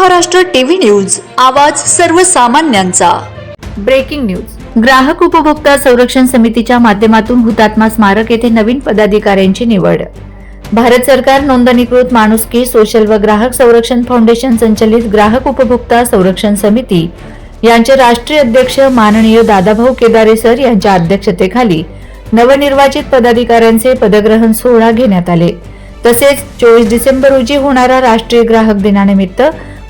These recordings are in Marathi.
महाराष्ट्र टीव्ही न्यूज, आवाज सर्वसामान्यांचा। Breaking news. ग्राहक उपभोक्ता संरक्षण समितीच्या माध्यमातून हुतात्मा स्मारक येथे नवीन पदाधिकाऱ्यांची निवड। भारत सरकार नोंदणीकृत माणुसकी सोशल व ग्राहक संरक्षण फाउंडेशन संचलित ग्राहक उपभोक्ता संरक्षण समिती यांचे राष्ट्रीय अध्यक्ष माननीय दादाभाऊ केदारे सर यांच्या अध्यक्षतेखाली नवनिर्वाचित पदाधिकाऱ्यांचे पदग्रहण सोहळा घेण्यात आले। तसेच 24 डिसेंबर रोजी होणाऱ्या राष्ट्रीय ग्राहक दिनानिमित्त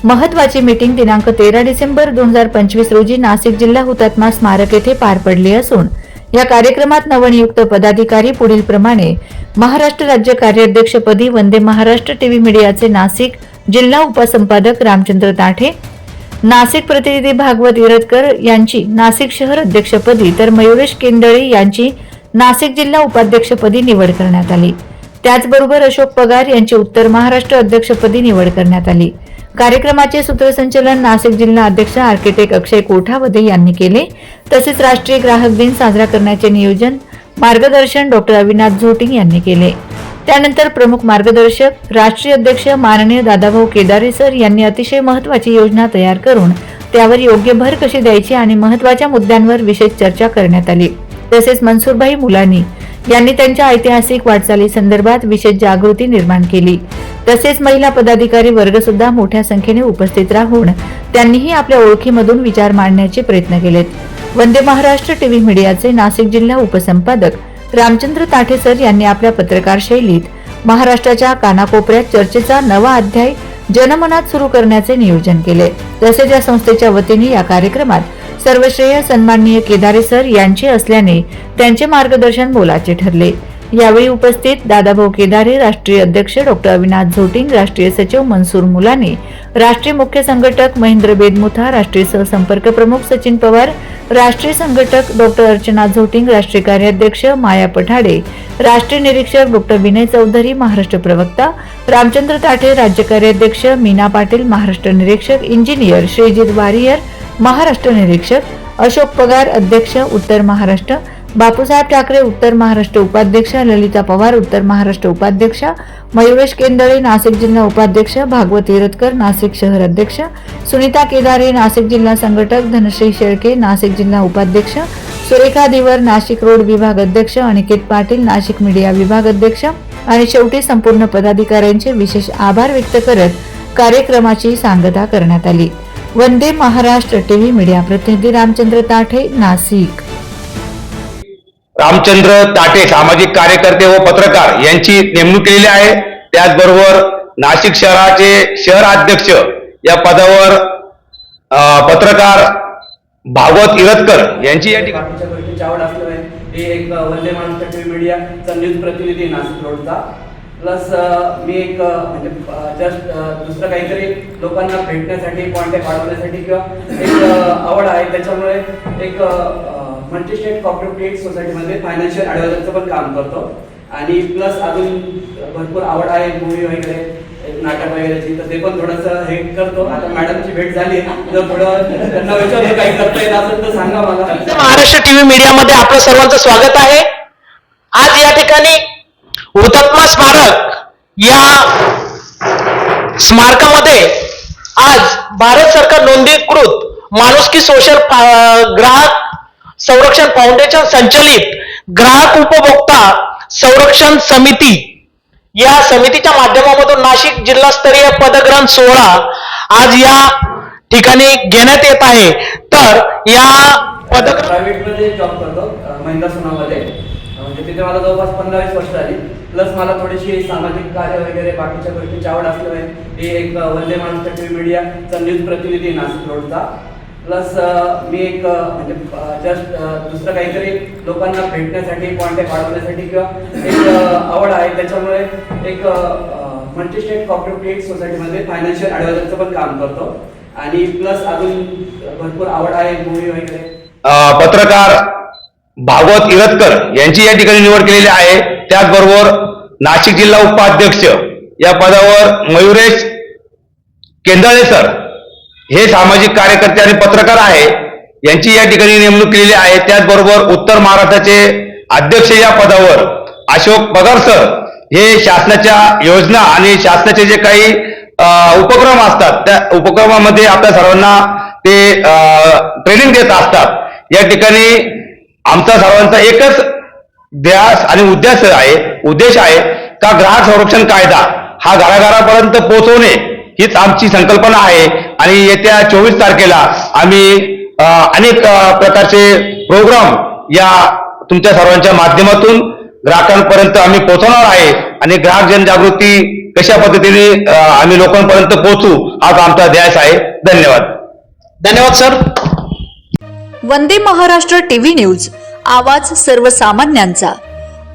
महत्त्वाची मीटिंग दिनांक 13 डिसेंबर 2025 रोजी नाशिक जिल्हा हुतात्मा स्मारक येथे पार पडली असून या कार्यक्रमात नवनियुक्त पदाधिकारी पुढील प्रमाणे महाराष्ट्र राज्य कार्याध्यक्षपदी वंदे महाराष्ट्र टीव्ही मीडियाचे नाशिक जिल्हा उपसंपादक रामचंद्र ताठे, नाशिक प्रतिनिधी भागवत इरतकर यांची नाशिक शहर अध्यक्षपदी तर मयुरेश केंदळे यांची नाशिक जिल्हा उपाध्यक्षपदी निवड करण्यात आली। त्याचबरोबर अशोक पगार यांची उत्तर महाराष्ट्र अध्यक्षपदी निवड करण्यात आली। कार्यक्रमाचे सूत्रसंचालन नाशिक जिल्हा अध्यक्ष आर्किटेक्ट अक्षय कोठावदे यांनी केले। तसेच राष्ट्रीय ग्राहक दिन साजरा करण्याचे नियोजन मार्गदर्शन डॉ. अविनाश झोटिंग यांनी केले। त्यानंतर प्रमुख मार्गदर्शक राष्ट्रीय अध्यक्ष माननीय दादाभाऊ केदारे सर यांनी अतिशय महत्त्वाची योजना तयार करून त्यावर योग्य भर कशी द्यायची आणि महत्त्वाच्या मुद्द्यांवर विशेष चर्चा करण्यात आली। तसेच मनसूरभाई मुलानी यांनी त्यांच्या ऐतिहासिक वाटचाली संदर्भात विशेष जागृती निर्माण केली। तसेच महिला पदाधिकारी वर्ग सुद्धा मोठ्या संख्येने उपस्थित राहून त्यांनीही आपल्या ओळखीमधून विचार मांडण्याचे प्रयत्न केलेत। वंदे महाराष्ट्र टीव्ही मीडियाचे नाशिक जिल्हा उपसंपादक रामचंद्र ताठे सर यांनी आपल्या पत्रकार शैलीत महाराष्ट्राच्या कानाकोपऱ्यात चर्चेचा नवा अध्याय जनमनात सुरू करण्याचे नियोजन केले। तसेच या संस्थेच्या वतीने या कार्यक्रमात सर्व श्रेय सन्माननीय केदारे सर यांचे असल्याने त्यांचे मार्गदर्शन मोलाचे ठरले। यावेळी उपस्थित दादाभाऊ केदारे, राष्ट्रीय अध्यक्ष डॉ. अविनाश झोटिंग, राष्ट्रीय सचिव मनसूर मुलानी, राष्ट्रीय मुख्य संघटक महेंद्र बेदमुथा, राष्ट्रीय सहसंपर्क प्रमुख सचिन पवार, राष्ट्रीय संघटक डॉ. अर्चना झोटिंग, राष्ट्रीय कार्याध्यक्ष माया पठाडे, राष्ट्रीय निरीक्षक डॉ. विनय चौधरी, महाराष्ट्र प्रवक्ता रामचंद्र ताठे, राज्य कार्याध्यक्ष मीना पाटील, महाराष्ट्र निरीक्षक इंजिनियर श्रीजित वारियर, महाराष्ट्र निरीक्षक अशोक पगार, अध्यक्ष उत्तर महाराष्ट्र बापूसाहेब ठाकरे, उत्तर महाराष्ट्र उपाध्यक्ष ललिता पवार, उत्तर महाराष्ट्र उपाध्यक्ष मयुरेश केंदळे, नाशिक जिल्हा उपाध्यक्ष भागवत इरतकर, नाशिक शहर अध्यक्ष सुनीता केदारे, नाशिक जिल्हा संघटक धनश्री शेळके, नाशिक जिल्हा उपाध्यक्ष सुरेखा दिवर, नाशिक रोड विभाग अध्यक्ष अनिकेत पाटील, नाशिक मीडिया विभाग अध्यक्ष आणि शेवटी संपूर्ण पदाधिकाऱ्यांचे विशेष आभार व्यक्त करत कार्यक्रमाची सांगता करण्यात आली। वंदे महाराष्ट्र टीव्ही मीडिया प्रतिनिधी रामचंद्र ताठे, नाशिक। रामचंद्र ताठे सामाजिक कार्यकर्ते व पत्रकार यांची नेमणूक केलेली आहे। त्याचबरोबर नाशिक शहराचे शहराध्यक्ष या पदावर पत्रकार भागवत इरतकर यांची या ठिकाणी आवड असल्यामुळे हे एक वंदे महाराष्ट्र टीव्ही मीडियाचा न्यूज प्रतिनिधी नाशिक रोडचा प्लस मी एक म्हणजे जस्ट दुसरं काहीतरी लोकांना भेटण्यासाठी कॉन्टॅक्ट वाढवण्यासाठी किंवा एक आवड आहे, त्याच्यामुळे एक मल्टीस्टेट कॉर्पोरेट सोसायटीमध्ये फायनान्शियल ॲडवायझरचं पण काम करतो आणि प्लस अजून भरपूर आवड आहे मूवी वगैरे नाटक वगैरेची, तर ते पण थोडंसं हे करतो। आता मॅडमची भेट झाली, जर थोडं त्यांना विचारलं काही करता येत असेल तर सांगा मला। महाराष्ट्र टीव्ही मीडियामध्ये आपलं सर्वांचं स्वागत आहे। आज या ठिकाणी हुतात्मा स्मारक या स्मारकामध्ये आज भारत सरकार नोंदणीकृत माणुसकी सोशल ग्राहक संरक्षण फाउंडेशन संचलित ग्राहक उपभोक्ता संरक्षण समिती या समितीच्या माध्यमातून नाशिक जिल्हास्तरीय पदग्रहण सोहळा आज या ठिकाणी घेण्यात येत आहे। तर या प्रायव्हेटमध्ये जॉब करतो महिंद्रा सोनामध्ये, म्हणजे तिथे मला जवळपास 15-20 वर्ष झाली। प्लस मला थोडीशी सामाजिक कार्य वगैरे बाकीच्या गोष्टींची आवड असल्यामुळे हे एक वंदे महाराष्ट्र टीव्ही मीडियाचा न्यूज प्रतिनिधी नाशिक रोडचा प्लस मी एक म्हणजे जस्ट दुसरं काहीतरी लोकांना भेटण्यासाठी कॉन्टॅक्ट वाढवण्यासाठी किंवा एक आवड आहे, त्याच्यामुळे एक मल्टीस्टेट कॉर्पोरेट सोसायटीमध्ये फायनान्शियल ॲडवायझरचं पण काम करतो आणि प्लस अजून भरपूर आवड आहे मूवी वगैरे। पत्रकार भागवत इरतकर यांची या ठिकाणी निवड केलेली आहे। त्याचबरोबर नाशिक जिल्हा उपाध्यक्ष या पदावर मयुरेश केंदळे सर हे सामाजिक कार्यकर्ते आणि पत्रकार आहे, यांची या ठिकाणी नेमणूक केलेली आहे। त्याचबरोबर उत्तर महाराष्ट्राचे अध्यक्ष या पदावर अशोक पगार सर हे शासनाच्या योजना आणि शासनाचे जे काही उपक्रम असतात त्या उपक्रमामध्ये आपल्या सर्वांना ते ट्रेनिंग देत असतात। या ठिकाणी आमचा सर्वांचा एकच ध्यास आणि उद्देश आहे का ग्राहक संरक्षण कायदा हा घराघरापर्यंत पोहोचवणे हीच आमची संकल्पना आहे। आणि येत्या 24 तारखेला आम्ही अनेक प्रकारचे प्रोग्राम या तुमच्या सर्वांच्या माध्यमातून ग्राहकांपर्यंत आम्ही पोहोचवणार आहे आणि ग्राहक जनजागृती कशा पद्धतीने आम्ही लोकांपर्यंत पोहोचू हाच आमचा ध्यास आहे। धन्यवाद। धन्यवाद sir. Vande Maharashtra TV news, आवाज सर्वसामान्यांचा।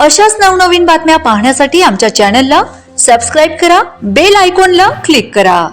अशाच नवनवीन बातम्या पाहण्यासाठी आमच्या चॅनलला सबस्क्राईब करा, बेल आयकॉनला क्लिक करा।